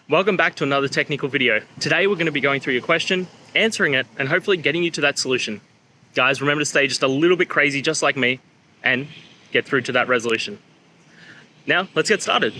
Welcome back to another technical video. Today we're going to be going through your question, answering it, and hopefully getting you to that solution. Guys, remember to stay just a little bit crazy just like me and get through to that resolution. Now, let's get started.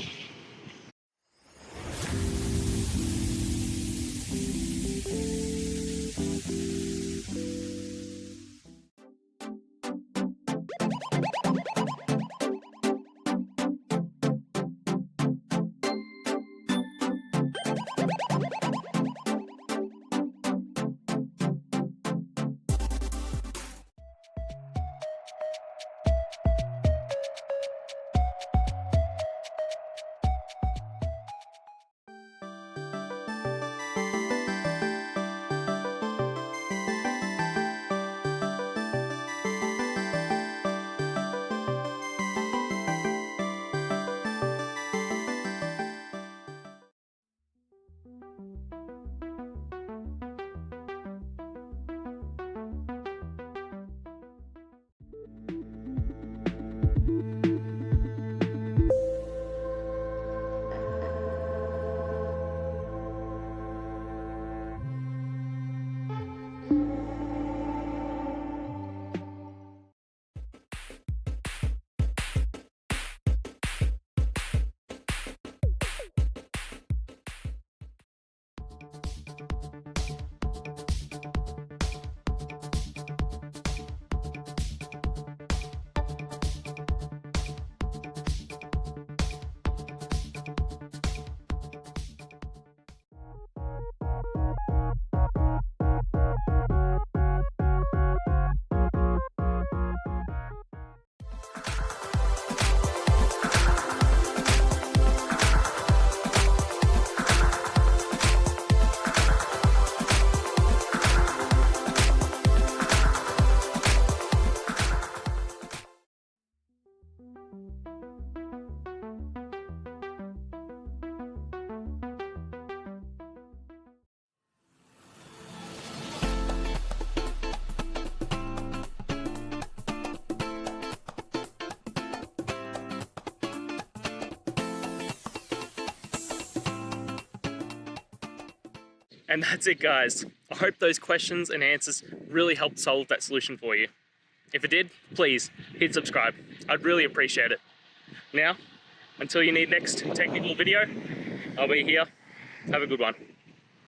And that's it, guys. I hope those questions and answers really helped solve that solution for you. If it did, please hit subscribe. I'd really appreciate it. Now, until you need next technical video, I'll be here. Have a good one.